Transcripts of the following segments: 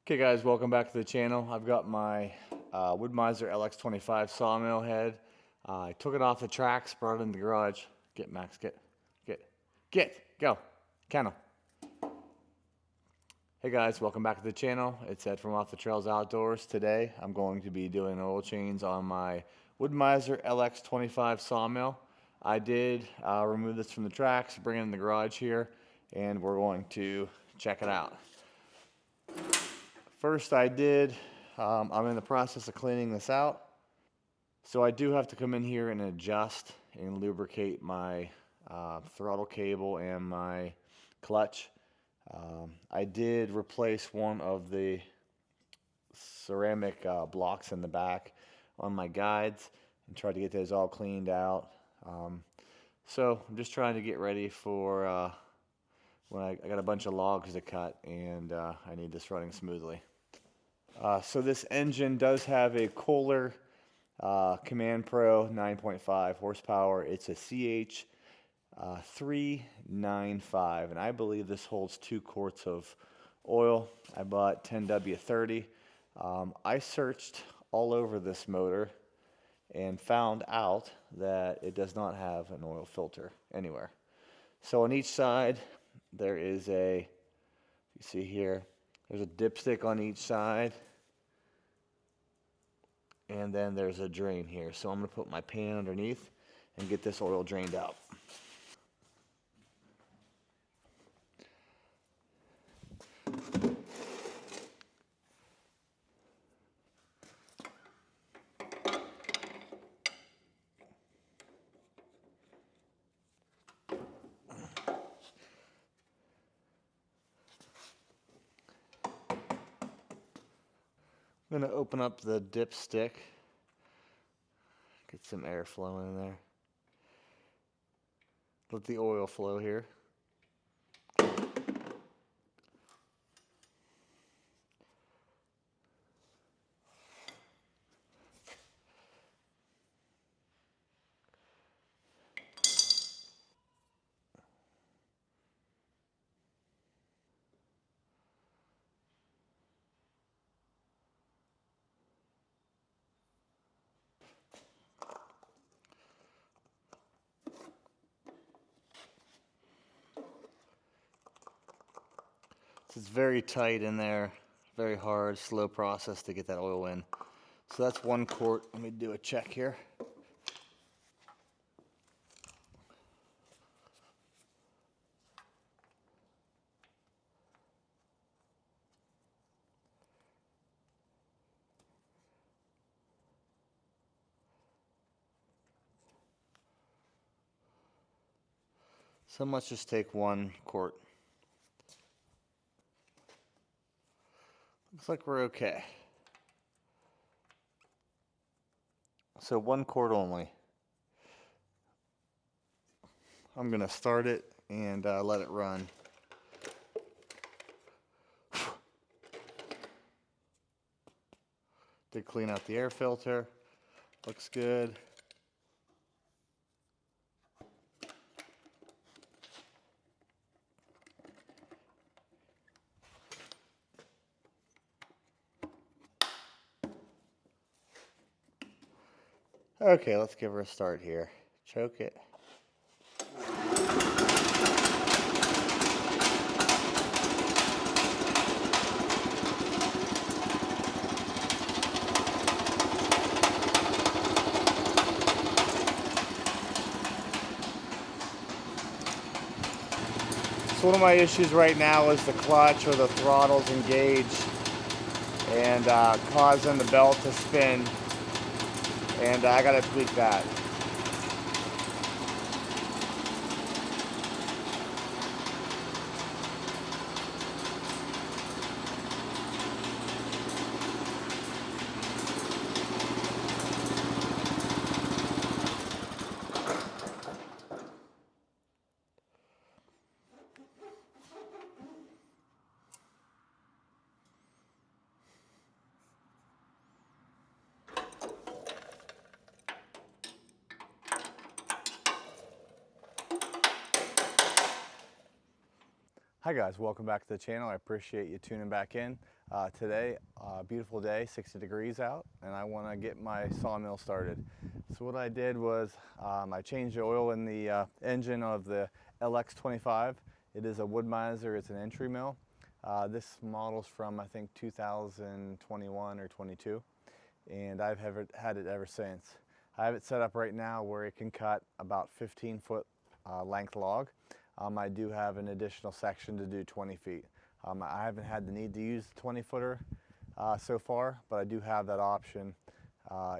Okay guys, welcome back to the channel. I've got my Wood-Mizer LX25 sawmill head. I took it off the tracks, brought it in the garage. Get Max, go, kennel. Hey guys, welcome back to the channel. It's Ed from Off the Trails Outdoors. Today I'm going to be doing oil change on my Wood-Mizer LX25 sawmill. I did remove this from the tracks, bring it in the garage here, and we're going to check it out. First I'm in the process of cleaning this out. So I do have to come in here and adjust and lubricate my throttle cable and my clutch. I did replace one of the ceramic blocks in the back on my guides and tried to get those all cleaned out. So I'm just trying to get ready for when I got a bunch of logs to cut, and I need this running smoothly. So this engine does have a Kohler Command Pro 9.5 horsepower. It's a CH 395, and I believe this holds 2 quarts of oil. I bought 10W30. I searched all over this motor and found out that it does not have an oil filter anywhere. So on each side there is you see here, there's a dipstick on each side, and then there's a drain here. So I'm going to put my pan underneath and get this oil drained out. I'm going to open up the dipstick, get some air flowing in there. Let the oil flow here. It's very tight in there, very hard, slow process to get that oil in. So that's 1 quart. Let me do a check here. So let's just take 1 quart. Looks like we're okay. So 1 quart only. I'm gonna start it and let it run. Did clean out the air filter. Looks good. Okay, let's give her a start here. Choke it. So one of my issues right now is the clutch or the throttle's engaged and causing the belt to spin, and I gotta tweak that. Hi guys, welcome back to the channel. I appreciate you tuning back in. Today, beautiful day, 60 degrees out, and I want to get my sawmill started. So what I did was I changed the oil in the engine of the LX25. It is a Wood-Mizer, it's an entry mill. This model's from I think 2021 or 22, and I've had it ever since. I have it set up right now where it can cut about 15-foot length log. I do have an additional section to do 20 feet. I haven't had the need to use the 20-footer so far, but I do have that option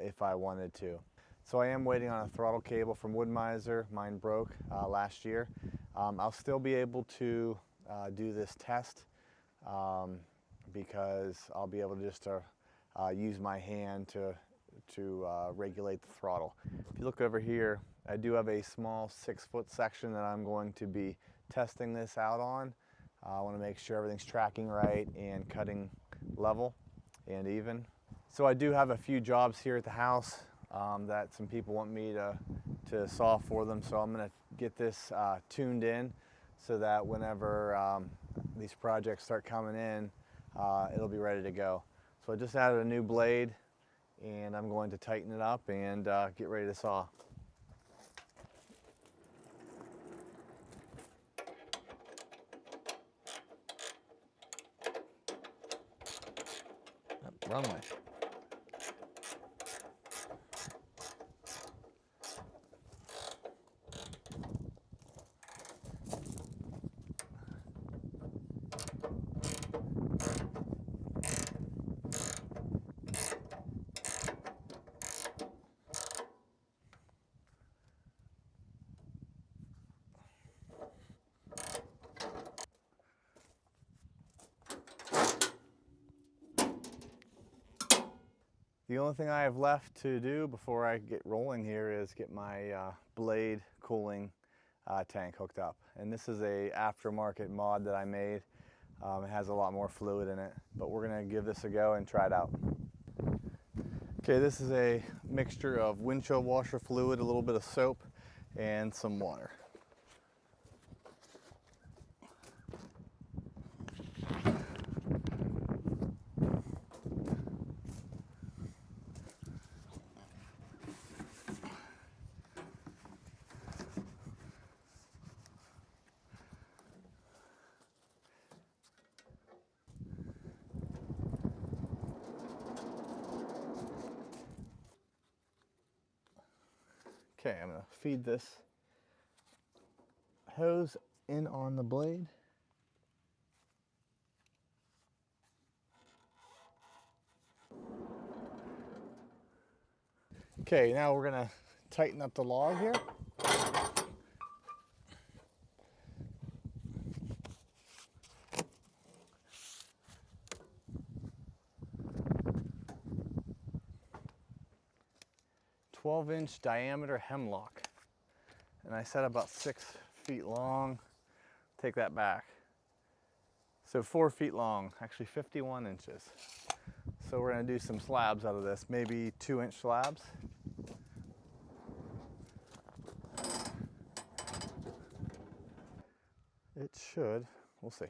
if I wanted to. So I am waiting on a throttle cable from Wood-Mizer. Mine broke last year. I'll still be able to do this test because I'll be able to just use my hand to regulate the throttle. If you look over here, I do have a small 6-foot section that I'm going to be testing this out on. I want to make sure everything's tracking right and cutting level and even. So I do have a few jobs here at the house that some people want me to saw for them. So I'm going to get this tuned in so that whenever these projects start coming in, it'll be ready to go. So I just added a new blade, and I'm going to tighten it up and get ready to saw. Wrong way. The only thing I have left to do before I get rolling here is get my blade cooling tank hooked up. And this is a aftermarket mod that I made. It has a lot more fluid in it, but we're gonna give this a go and try it out. Okay, this is a mixture of windshield washer fluid, a little bit of soap, and some water. Okay, I'm going to feed this hose in on the blade. Okay, now we're going to tighten up the log here. "12-inch diameter hemlock," and I said about 6 feet long. Take that back. So 4 feet long, actually 51 inches. So we're going to do some slabs out of this, maybe 2-inch slabs. It should, we'll see.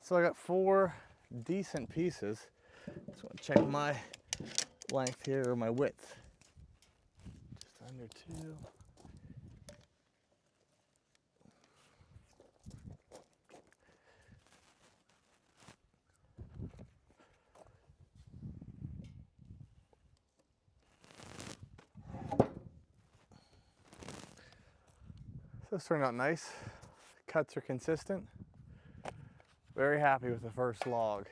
So I got 4 decent pieces. Just want to check my length here, or my width. Just under 2. So it's turned out nice. Cuts are consistent. Very happy with the first log.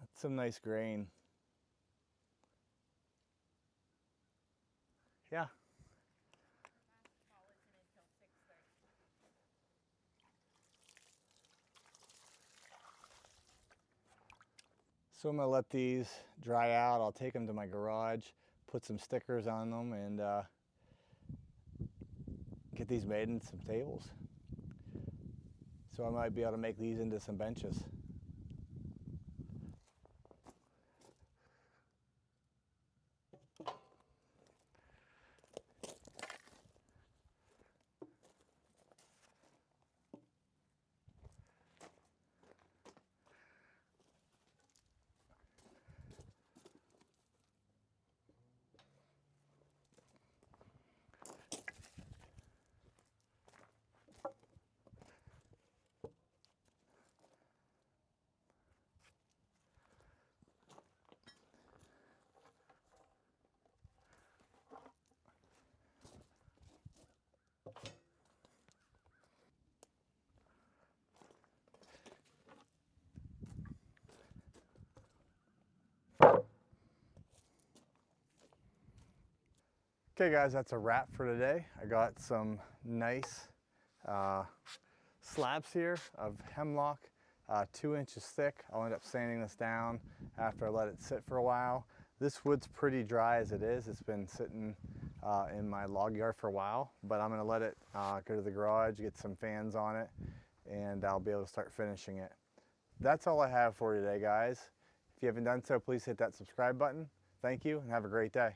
That's some nice grain. Yeah. So I'm gonna let these dry out. I'll take them to my garage, put some stickers on them, and get these made into some tables. So I might be able to make these into some benches. Okay guys, that's a wrap for today. I got some nice slabs here of hemlock, 2 inches thick. I'll end up sanding this down after I let it sit for a while. This wood's pretty dry as it is. It's been sitting in my log yard for a while, but I'm gonna let it go to the garage, get some fans on it, and I'll be able to start finishing it. That's all I have for you today, guys. If you haven't done so, please hit that subscribe button. Thank you and have a great day.